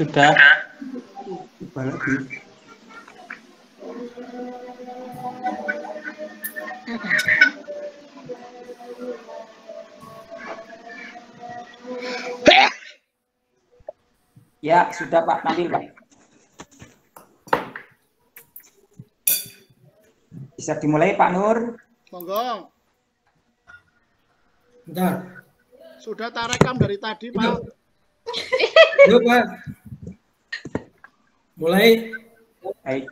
Sudah. Coba lagi. Ya, sudah Pak Nabil, Pak. Bisa dimulai Pak Nur. Monggo. Bentar. Sudah tak rekam dari tadi, Pak. Yuk, Pak. Mulai. Baik.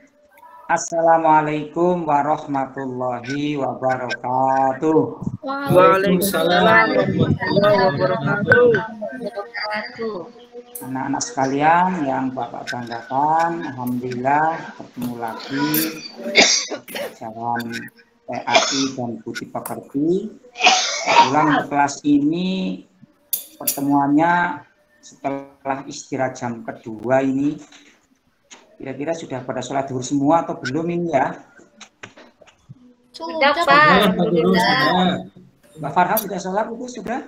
Assalamualaikum warahmatullahi wabarakatuh. Waalaikumsalam warahmatullahi wabarakatuh. Anak-anak sekalian yang Bapak banggakan, alhamdulillah bertemu lagi pelajaran PAI dan Budi Pekerti. Kebetulan kelas ini pertemuannya setelah istirahat jam kedua ini. Kira-kira sudah pada sholat zuhur semua atau belum ini ya? Sudah, Pak. Mbak Farha sudah sholat itu sudah?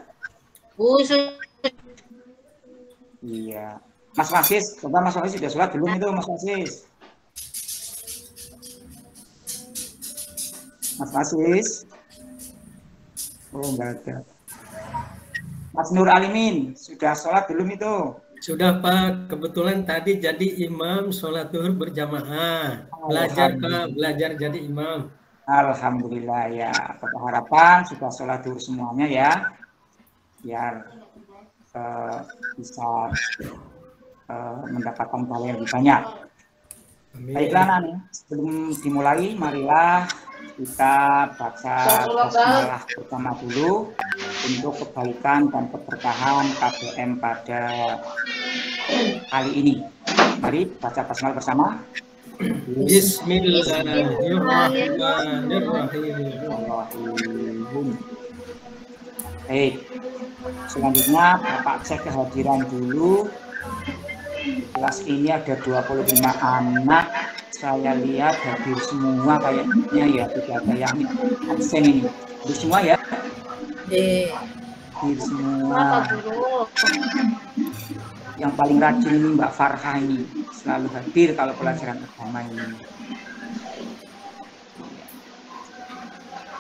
Iya. Mas Wasis, coba Mas Wasis sudah sholat belum itu Mas Wasis? Mas Wasis? Oh, enggak ada. Mas Nur Alimin, sudah sholat belum itu? Sudah Pak, kebetulan tadi jadi imam sholat zuhur berjamaah. Belajar Pak, belajar jadi imam. Alhamdulillah ya. Kita harapan sudah sholat zuhur semuanya ya, biar bisa mendapatkan pahala yang lebih banyak. Amin. Baiklah Nani, sebelum dimulai, marilah kita baca basmalah pertama dulu untuk kebaikan dan keberkahan KBM pada kali ini. Mari baca basmalah bersama. Bismillahirrahmanirrahim. Baik, selanjutnya Bapak cek kehadiran dulu. Di kelas ini ada 25 anak. Saya lihat hadir semua kayaknya ya, tidak ada yang absen ini. Hadir semua ya? Hadir semua. Yang paling rajin ini Mbak Farha ini, selalu hadir kalau pelajaran agama ini.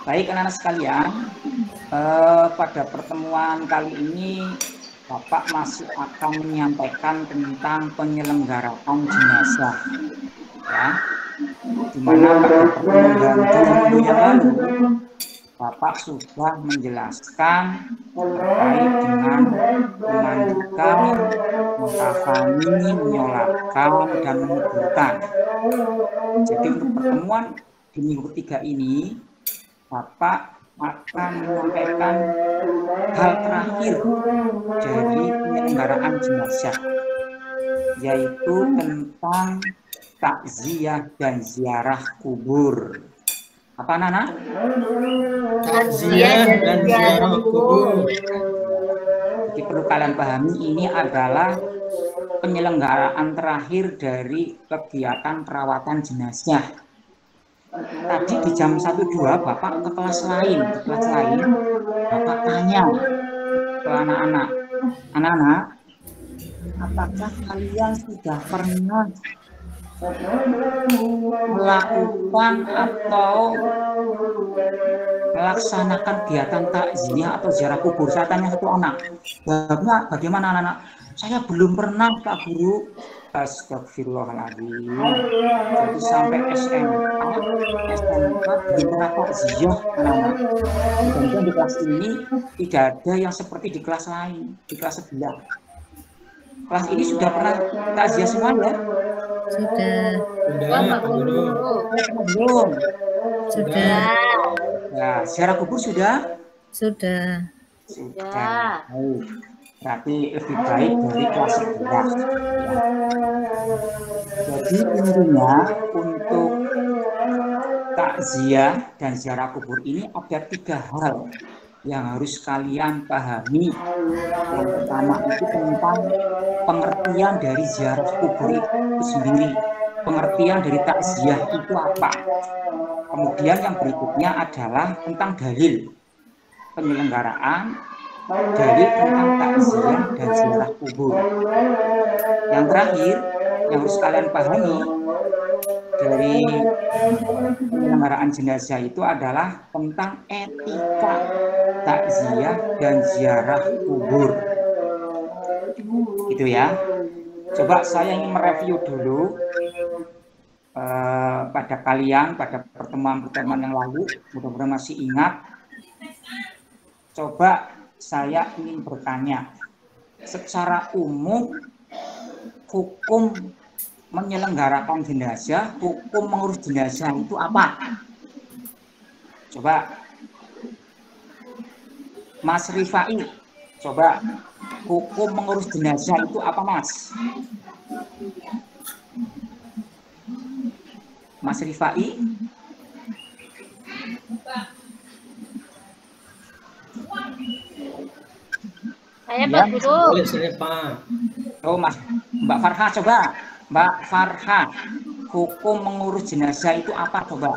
Baik anak-anak sekalian, pada pertemuan kali ini Bapak masih akan menyampaikan tentang penyelenggaraan jenazah, ya. Dimana pada pertemuan yang lalu Bapak sudah menjelaskan terkait dengan memandikan, mengkafani, menyolatkan, dan menguburkan. Jadi untuk pertemuan di minggu ketiga ini, Bapak akan menyampaikan hal terakhir dari penyelenggaraan jenazah, yaitu tentang takziah dan ziarah kubur. Apa Nana? Takziah dan ziarah kubur. Jadi perlu kalian pahami, ini adalah penyelenggaraan terakhir dari kegiatan perawatan jenazah. Tadi di jam 1-2 Bapak ke kelas lain, Bapak tanya ke anak-anak, apakah kalian sudah pernah melakukan atau melaksanakan kegiatan takziah atau ziarah kubur? Saya tanya satu anak, jawabnya bagaimana anak-anak? Saya belum pernah Pak Guru. Astagfirullahaladzim. Jadi sampai SMK belum pernah takziah anak-anak. Dan di kelas ini tidak ada yang seperti di kelas lain, di kelas sebelah. Kelas ini sudah pernah takziah semua ya? Sudah. Pak Guru. Belum. Sudah. Ya, ziarah kubur sudah? Sudah. Sudah. Baik. Berarti lebih baik dari kelas 11. Ya. Jadi intinya untuk takziah dan ziarah kubur ini ada 3 hal yang harus kalian pahami. Yang pertama itu tentang pengertian dari ziarah kubur itu sendiri. Pengertian dari takziah itu apa? Kemudian yang berikutnya adalah tentang dalil penyelenggaraan dalil tentang takziah dan ziarah kubur. Yang terakhir yang harus kalian pahami dari penyelenggaraan jenazah itu adalah tentang etika takziah dan ziarah kubur. Gitu ya. Coba saya ingin mereview dulu pada kalian pada pertemuan-pertemuan yang lalu, mudah-mudahan masih ingat. Coba saya ingin bertanya, secara umum hukum menyelenggarakan jenazah, hukum mengurus jenazah itu apa? Coba Mas Rifai, coba hukum mengurus jenazah itu apa, Mas? Mas Rifai? Saya Pak Guru. Boleh saya Pak. Oh, Mas, Mbak Farha coba. Mbak Farha, hukum mengurus jenazah itu apa coba?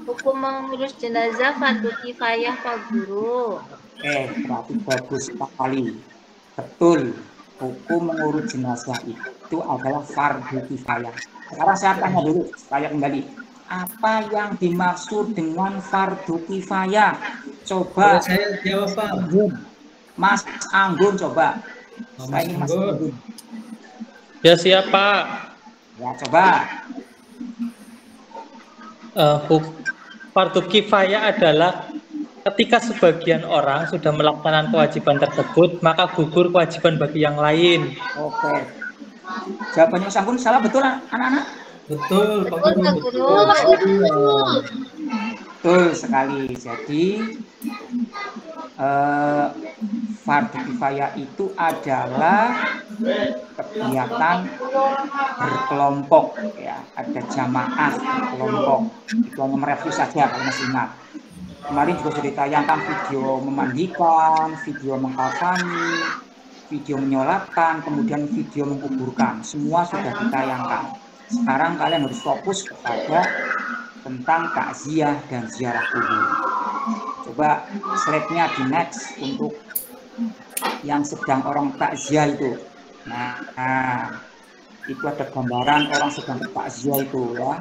Hukum mengurus jenazah fardu kifayah Pak Guru. Berarti bagus sekali. Betul. Hukum mengurus jenazah itu adalah fardu kifayah. Sekarang saya tanya dulu, saya kembali. Apa yang dimaksud dengan fardu kifayah? Coba. Boleh saya jawab Pak. Mas Anggun coba. Mas Anggun. Ya siapa? Ya coba. Fardu kifayah adalah ketika sebagian orang sudah melaksanakan kewajiban tersebut, maka gugur kewajiban bagi yang lain. Oke. Jawabannya Mas Anggun salah betul anak-anak? Betul Pak Guru. Betul sekali. Jadi fardu kifayah itu adalah kegiatan berkelompok, ya, ada jamaah berkelompok. Itu hanya mereview saja kalau masih ingat. Kemarin juga sudah ditayangkan video memandikan, video mengkafani, video menyolatkan, kemudian video menguburkan. Semua sudah ditayangkan. Sekarang kalian harus fokus kepada tentang takziah dan ziarah kubur. Coba slide-nya di next untuk yang sedang orang takziah itu. Nah, itu ada gambaran orang sedang takziah itu ya,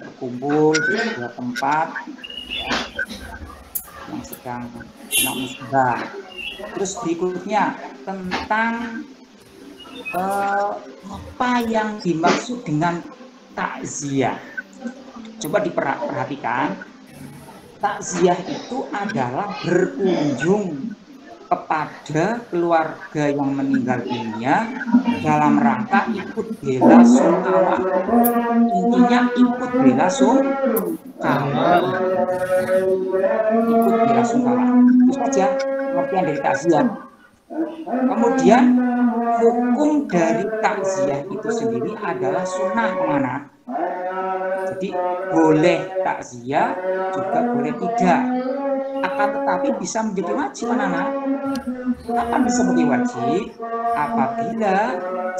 berkumpul di sebuah tempat ya, yang sedang kena musibah. Terus berikutnya tentang apa yang dimaksud dengan takziah. Coba diperhatikan, takziah itu adalah berkunjung kepada keluarga yang meninggal dunia dalam rangka ikut bela sungkawa. Intinya ikut bela sungkawa. Ikut bela sungkawa. Itu saja pengertian dari takziah. Kemudian hukum dari takziah itu sendiri adalah sunnah kemana? Jadi boleh takziah juga boleh tidak. Akan tetapi bisa menjadi wajib anak-anak. Kapan bisa menjadi wajib? Apabila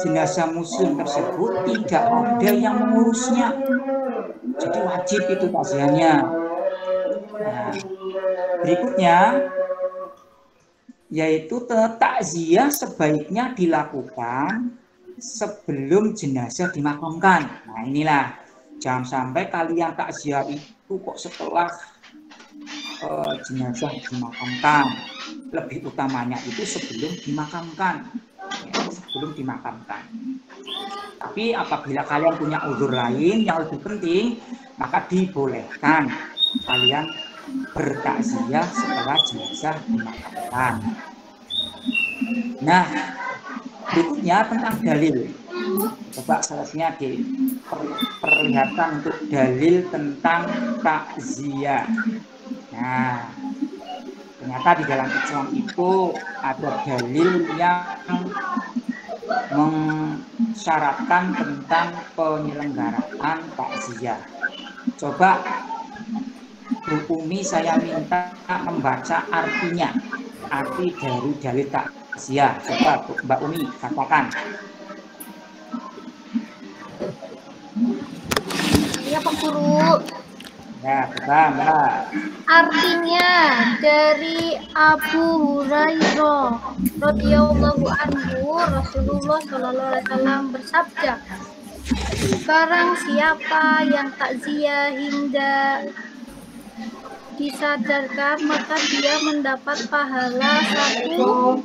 jenazah muslim tersebut tidak ada yang mengurusnya. Jadi wajib itu takziahnya. Nah, berikutnya yaitu takziah sebaiknya dilakukan sebelum jenazah dimakamkan. Nah inilah, jangan sampai kalian takziah itu kok setelah jenazah dimakamkan. Lebih utamanya itu sebelum dimakamkan, ya, sebelum dimakamkan. Tapi apabila kalian punya uzur lain yang lebih penting, maka dibolehkan kalian bertakziah setelah jenazah dimakamkan. Nah, berikutnya tentang dalil. Coba selanjutnya diperlihatkan untuk dalil tentang takziah. Nah, ternyata di dalam Islam itu ada dalil yang mensyaratkan tentang penyelenggaraan takziah. Coba Bu Umi saya minta membaca artinya, arti dari dalil takziah. Coba Mbak Umi katakan. Iya Pak Guru. Ya, betul, Mbak. Artinya dari Abu Hurairah radhiyallahu anhu, Rasulullah Shallallahu alaihi wasallam bersabda, barang siapa yang takziah hingga disadarkan, maka dia mendapat pahala 1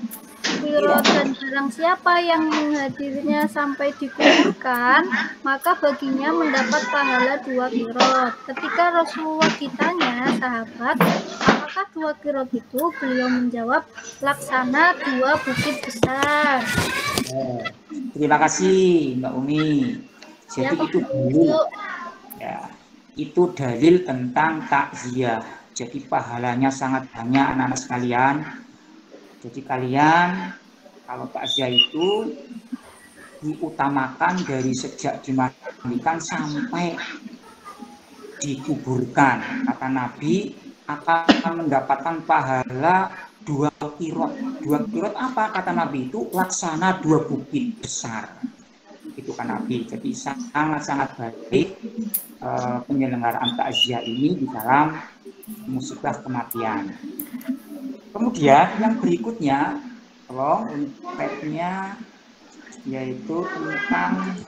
qirot, dan barang siapa yang menghadirinya sampai dikuburkan, maka baginya mendapat pahala 2 qirot. Ketika Rasulullah ditanya sahabat, apakah 2 qirot itu? Beliau menjawab, laksana 2 bukit besar. Terima kasih Mbak Umi. Jadi Ya, itu dalil, ya, itu dalil tentang takziah. Jadi pahalanya sangat banyak anak-anak sekalian. Jadi kalian kalau takziah itu diutamakan dari sejak dimandikan sampai dikuburkan. Kata Nabi akan mendapatkan pahala 2 qirot. 2 qirot apa kata Nabi itu? Laksana 2 bukit besar. Itu kan Nabi. Jadi sangat-sangat baik penyelenggaraan takziah ini di dalam musibah kematian. Kemudian yang berikutnya, tolong unpad-nya, yaitu tentang,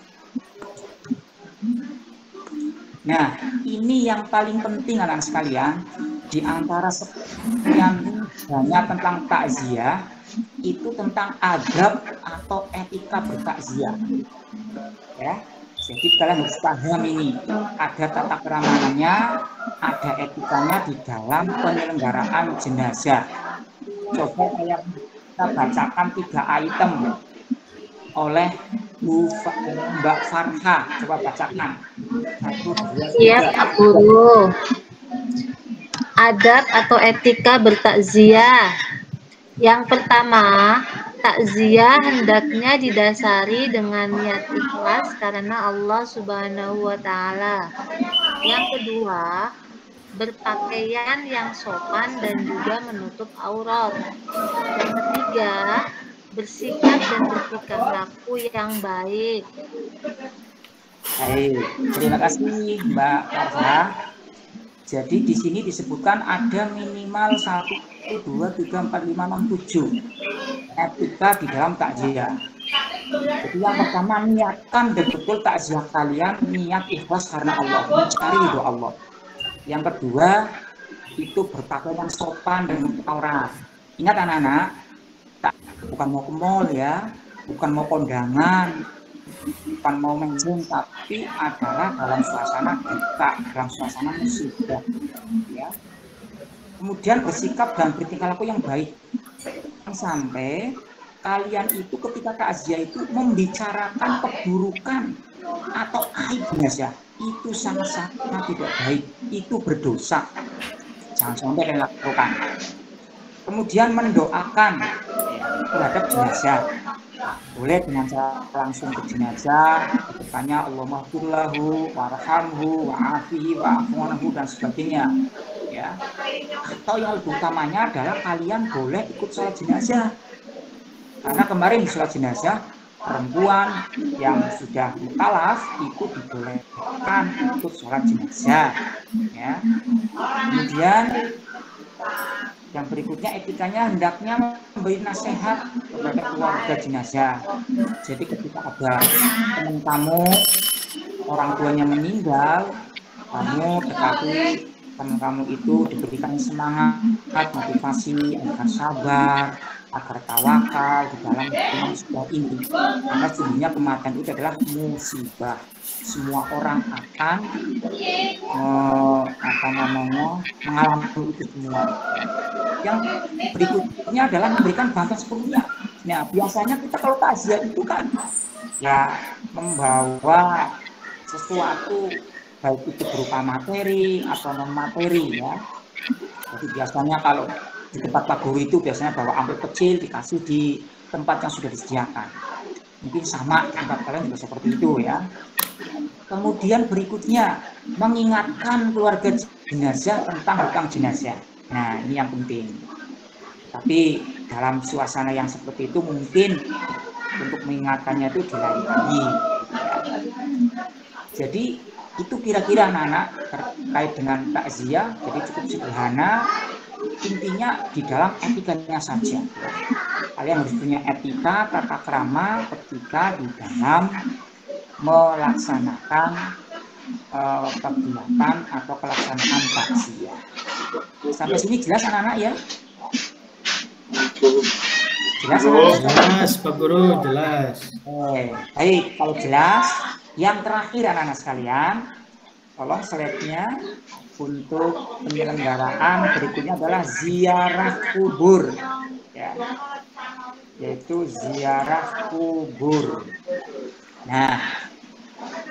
nah ini yang paling penting anak sekalian, di antara sekian banyak tentang takziah, itu tentang adab atau etika bertakziah. Ya, jadi kalian harus paham ini, ada tata keramanannya, ada etikanya di dalam penyelenggaraan jenazah. Coba kita bacakan 3 item oleh Mbak Farha. Coba bacakan. 1, 2, 3. Siap, Pak Guru. Adab atau etika bertakziah. Yang pertama, takziah hendaknya didasari dengan niat ikhlas karena Allah Subhanahu wa Ta'ala. Yang kedua, berpakaian yang sopan dan juga menutup aurat. Yang ketiga, bersikap dan bersikap laku yang baik. Baik, terima kasih Mbak Farha. Jadi di sini disebutkan ada minimal 1, 2, 3, 4, 5, 6, 7 etika di dalam takziah. Jadi yang pertama, niatkan betul-betul takziah kalian niat ikhlas karena Allah, mencari ridho Allah. Yang kedua, itu berpakaian yang sopan dan menutup aurat. Ingat anak-anak, bukan mau ke mall ya, bukan mau kondangan, bukan mau menjeng, tapi adalah dalam suasana duka, dalam suasana musibah. Ya. Kemudian bersikap dan bertingkah laku yang baik. Sampai kalian itu ketika takziah itu membicarakan keburukan atau aib jenazah, itu sangat-sangat tidak baik, itu berdosa, jangan sampai kalian lakukan. Kemudian mendoakan terhadap jenazah, boleh dengan cara langsung ke jenazah, bertanya Allahumma firlahu warhamhu wa'afihi wa'afu'anhu dan sebagainya, ya. Atau yang lebih utamanya adalah kalian boleh ikut sholat jenazah, karena kemarin di sholat jenazah perempuan yang sudah mukalaf itu dibolehkan ikut sholat jenazah, ya. Kemudian yang berikutnya etikanya hendaknya memberi nasihat kepada keluarga jenazah. Jadi ketika ada teman kamu orang tuanya meninggal, kamu dekati teman kamu itu, diberikan semangat, motivasi agar sabar, agar tawakal di dalam musibah ini. Karena sesungguhnya kematian itu adalah musibah. Semua orang akan mengalami itu semua. Yang berikutnya adalah memberikan bantuan sepenuhnya. Nah, biasanya kita kalau takziah itu kan ya membawa sesuatu, baik itu berupa materi atau non materi, ya. Jadi biasanya kalau di tempat Pak Guru itu biasanya bawa amplop kecil dikasih di tempat yang sudah disediakan. Mungkin sama tempat kalian juga seperti itu, ya. Kemudian berikutnya mengingatkan keluarga jenazah tentang hutang jenazah. Nah, ini yang penting. Tapi dalam suasana yang seperti itu mungkin untuk mengingatkannya itu di lain hari. Jadi Itu kira-kira anak-anak terkait dengan takziah, jadi cukup sederhana. Intinya di dalam etikanya saja. Kalian harus punya etika, tata krama ketika di dalam melaksanakan kegiatan atau pelaksanaan takziah. Sampai sini jelas anak-anak ya? Jelas anak-anak? Jelas, Pak Guru, jelas. Baik, kalau jelas, yang terakhir anak-anak sekalian, tolong slide-nya untuk penyelenggaraan berikutnya adalah ziarah kubur, ya, yaitu ziarah kubur. Nah,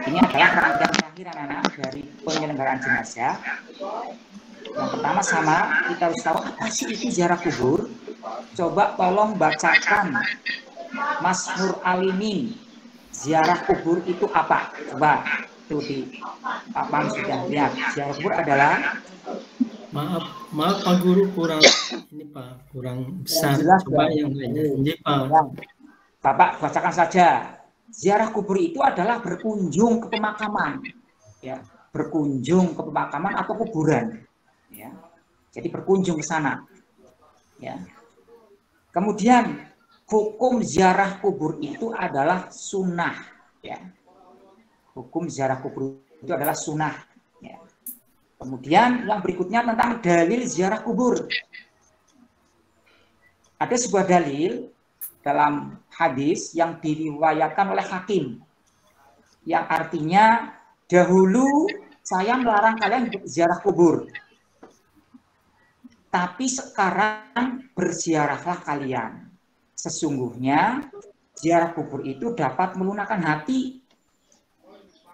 ini adalah rangkaian terakhir anak-anak dari penyelenggaraan jenazah. Yang pertama sama, kita harus tahu apa sih itu ziarah kubur. Coba tolong bacakan Mazmur Alimin. Ziarah kubur itu apa? Coba tuh di papan sudah lihat. Ziarah kubur adalah, maaf Pak Guru, kurang ini Pak, kurang besar. Jelas, Coba ya? yang lainnya. Ini Pak. Bapak bacakan saja. Ziarah kubur itu adalah berkunjung ke pemakaman, ya, berkunjung ke pemakaman atau kuburan, ya. Jadi berkunjung ke sana, ya. Kemudian hukum ziarah kubur itu adalah sunnah, ya. Hukum ziarah kubur itu adalah sunnah, ya. Kemudian yang berikutnya tentang dalil ziarah kubur. Ada sebuah dalil dalam hadis yang diriwayatkan oleh Hakim, yang artinya dahulu saya melarang kalian ziarah kubur, tapi sekarang berziarahlah kalian. Sesungguhnya ziarah kubur itu dapat melunakkan hati,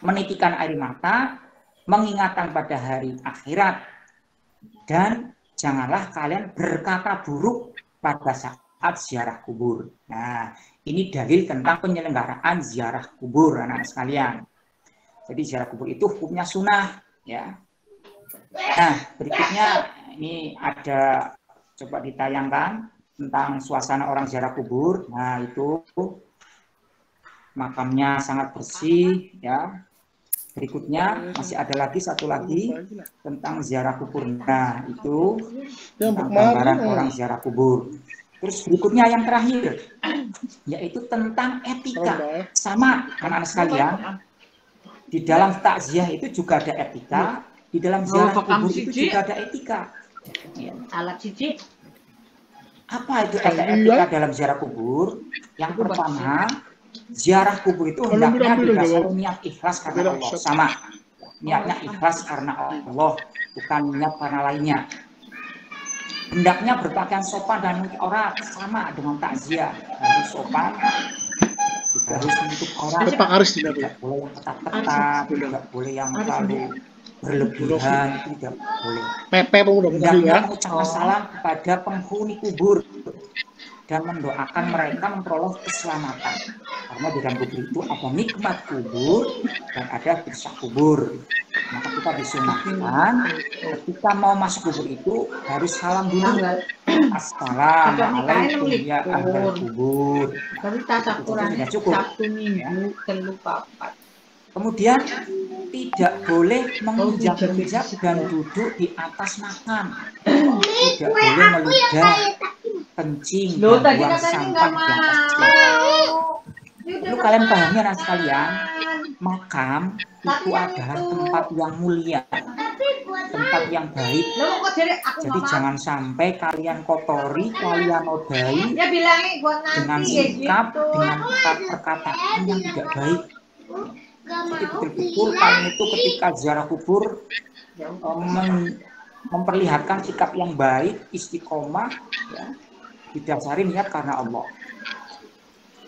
menitikan air mata, mengingatkan pada hari akhirat, dan janganlah kalian berkata buruk pada saat ziarah kubur. Nah, ini dalil tentang penyelenggaraan ziarah kubur anak-anak sekalian. Jadi ziarah kubur itu hukumnya sunnah, ya. Nah, berikutnya ini ada, coba ditayangkan tentang suasana orang ziarah kubur. Nah, itu makamnya sangat bersih, ya. Berikutnya masih ada lagi satu lagi tentang ziarah kubur. Nah, itu tentang gambaran orang ziarah kubur. Terus berikutnya yang terakhir, yaitu tentang etika. Sama anak-anak sekalian, di dalam takziah itu juga ada etika, di dalam ziarah kubur itu juga ada etika. Alat cici. Apa itu etika dalam ziarah kubur? Yang pertama, ziarah kubur itu hendaknya didasari niat ikhlas karena Allah. Sama, niatnya ikhlas karena Allah, bukan niat karena lainnya. Hendaknya berpakaian sopan dan menutup aurat, sama dengan takziah. Harus sopan, harus menutup aurat, tidak boleh yang ketat-ketat, tidak boleh yang terlalu berlebihan, tidak boleh. Hendaknya mengucapkan salam kepada penghuni kubur dan mendoakan mereka memperoleh keselamatan. Karena di dalam kubur itu ada nikmat kubur dan ada siksa kubur. Maka kita disunahkan ketika mau masuk kubur itu harus salam dulu. Assalamualaikum ya ahlal kubur. Itu sudah cukup. Ya. Kemudian tidak boleh menginjak-injak dan duduk di atas makam. Tidak boleh meludah, kencing, dan buang sampah di atas makam. Itu kalian pahami anak sekalian, makam itu adalah tempat yang mulia, tempat yang baik. Jadi jangan sampai kalian kotori, kalian nodai dengan sikap, dengan perkataan yang tidak baik. Jadi betul-betul kalian itu ketika ziarah kubur memperlihatkan sikap yang baik, istiqomah, ya, didasari niat karena Allah.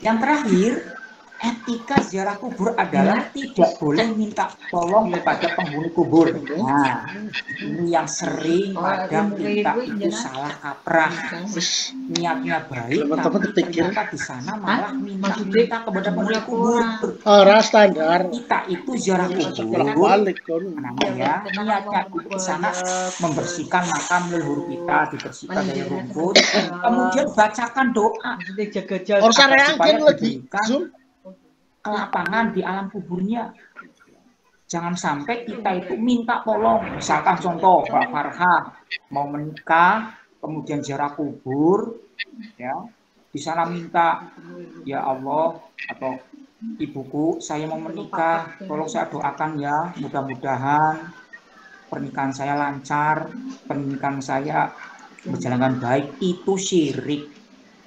Yang terakhir, etika ziarah kubur adalah tidak boleh minta tolong kepada penghuni kubur. Nah, ini yang sering kadang kita itu salah kaprah. Niatnya baik, tapi ternyata di sana malah minta kepada penghuni kubur. Standar. Kita itu ziarah kubur, namanya niatnya itu ke sana membersihkan makam leluhur kita, dibersihkan dari rumput, kemudian bacakan doa supaya diberikan kelapangan di alam kuburnya. Jangan sampai kita itu minta tolong, misalkan contoh Pak Farhan mau menikah, kemudian ziarah kubur, ya di sana minta, ya Allah atau ibuku saya mau menikah, tolong saya doakan ya, mudah-mudahan pernikahan saya lancar, pernikahan saya berjalan dengan baik. Itu syirik,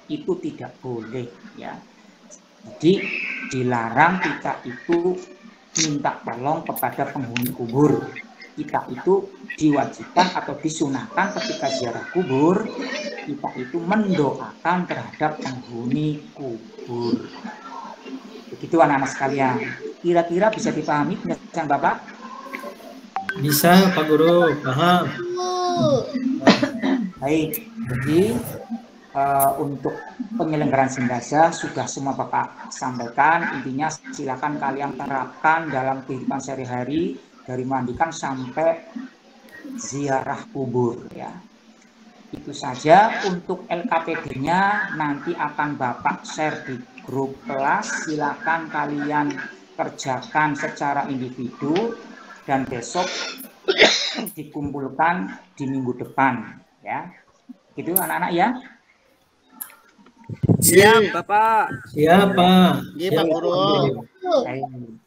itu tidak boleh ya. Jadi dilarang kita itu minta tolong kepada penghuni kubur. Kita itu diwajibkan atau disunahkan ketika ziarah kubur, kita itu mendoakan terhadap penghuni kubur. Begitu anak-anak sekalian. Kira-kira bisa dipahami penjelasan Bapak? Bisa Pak Guru, paham. Baik, jadi untuk penyelenggaraan jenazah sudah semua Bapak sampaikan. Intinya silakan kalian terapkan dalam kehidupan sehari-hari dari mandikan sampai ziarah kubur ya. Itu saja untuk LKPD-nya, nanti akan Bapak share di grup kelas. Silakan kalian kerjakan secara individu dan besok dikumpulkan di minggu depan ya. Gitu anak-anak ya. Siap, Bapak. Siap, Pak. Iya, Pak Guru.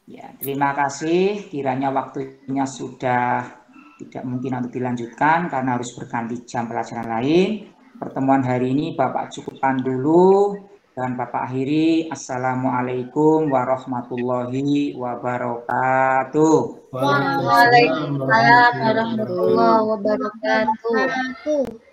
Ya, terima kasih. Kiranya waktunya sudah tidak mungkin untuk dilanjutkan karena harus berganti jam pelajaran lain. Pertemuan hari ini Bapak cukupkan dulu dan Bapak akhiri. Assalamualaikum warahmatullahi wabarakatuh. Waalaikumsalam warahmatullahi wabarakatuh.